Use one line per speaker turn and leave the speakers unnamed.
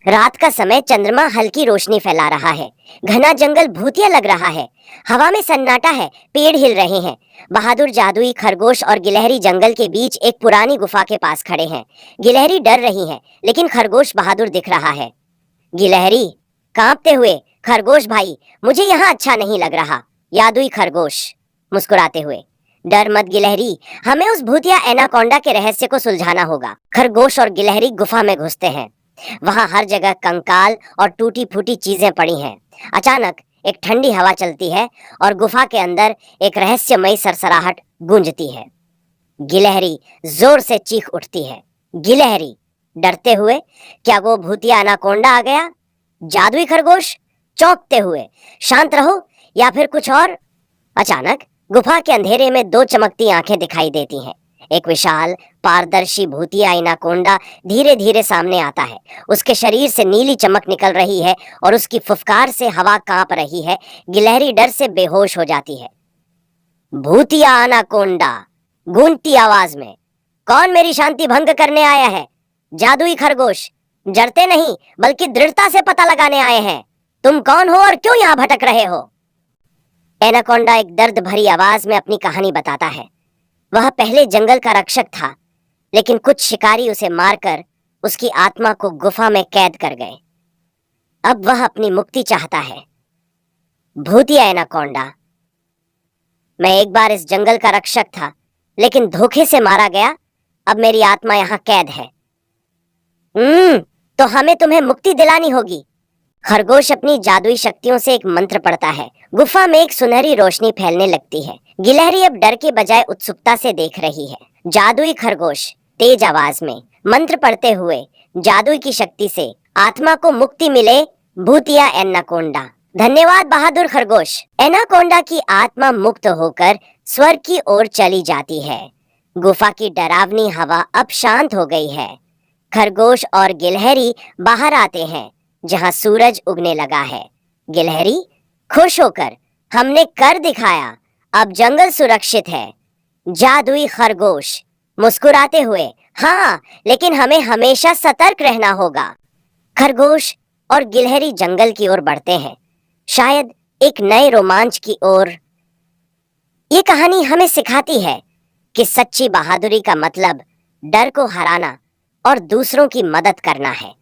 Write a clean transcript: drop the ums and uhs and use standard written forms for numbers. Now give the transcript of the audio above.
रात का समय चंद्रमा हल्की रोशनी फैला रहा है। घना जंगल भूतिया लग रहा है। हवा में सन्नाटा है, पेड़ हिल रहे हैं। बहादुर जादुई खरगोश और गिलहरी जंगल के बीच एक पुरानी गुफा के पास खड़े हैं। गिलहरी डर रही है, लेकिन खरगोश बहादुर दिख रहा है। गिलहरी कांपते हुए, खरगोश भाई, मुझे यहाँ अच्छा नहीं लग रहा। यादुई खरगोश मुस्कुराते हुए, डर मत गिलहरी, हमें उस भूतिया एनाकोंडा के रहस्य को सुलझाना होगा। खरगोश और गिलहरी गुफा में घुसते हैं। वहां हर जगह कंकाल और टूटी फूटी चीजें पड़ी हैं। अचानक एक ठंडी हवा चलती है और गुफा के अंदर एक रहस्यमयी सरसराहट गूंजती है। गिलहरी जोर से चीख उठती है। गिलहरी डरते हुए, क्या वो भूतिया अनाकोंडा आ गया? जादुई खरगोश चौंकते हुए, शांत रहो या फिर कुछ और। अचानक गुफा के अंधेरे में दो चमकती आंखें दिखाई देती हैं। एक विशाल पारदर्शी भूतिया एनाकोंडा धीरे धीरे सामने आता है। उसके शरीर से नीली चमक निकल रही है और उसकी फुफकार से हवा कांप रही है। गिलहरी डर से बेहोश हो जाती है। भूतिया एनाकोंडा गूंजती आवाज में, कौन मेरी शांति भंग करने आया है? जादुई खरगोश डरते नहीं बल्कि दृढ़ता से पता लगाने आए हैं। तुम कौन हो और क्यों यहाँ भटक रहे हो? एनाकोंडा एक दर्द भरी आवाज में अपनी कहानी बताता है। वह पहले जंगल का रक्षक था, लेकिन कुछ शिकारी उसे मारकर उसकी आत्मा को गुफा में कैद कर गए। अब वह अपनी मुक्ति चाहता है। भूतिया एनाकोंडा, मैं एक बार इस जंगल का रक्षक था, लेकिन धोखे से मारा गया। अब मेरी आत्मा यहाँ कैद है। तो हमें तुम्हें मुक्ति दिलानी होगी। खरगोश अपनी जादुई शक्तियों से एक मंत्र पढ़ता है। गुफा में एक सुनहरी रोशनी फैलने लगती है। गिलहरी अब डर के बजाय उत्सुकता से देख रही है। जादुई खरगोश तेज आवाज में मंत्र पढ़ते हुए, जादुई की शक्ति से आत्मा को मुक्ति मिले। भूतिया एनाकोंडा, धन्यवाद बहादुर खरगोश। एनाकोंडा की आत्मा मुक्त होकर स्वर्ग की ओर चली जाती है। गुफा की डरावनी हवा अब शांत हो गई है। खरगोश और गिलहरी बाहर आते हैं, जहां सूरज उगने लगा है। गिलहरी खुश होकर, हमने कर दिखाया, अब जंगल सुरक्षित है। जादुई खरगोश मुस्कुराते हुए, हाँ, लेकिन हमें हमेशा सतर्क रहना होगा। खरगोश और गिलहरी जंगल की ओर बढ़ते हैं, शायद एक नए रोमांच की ओर। ये कहानी हमें सिखाती है कि सच्ची बहादुरी का मतलब डर को हराना और दूसरों की मदद करना है।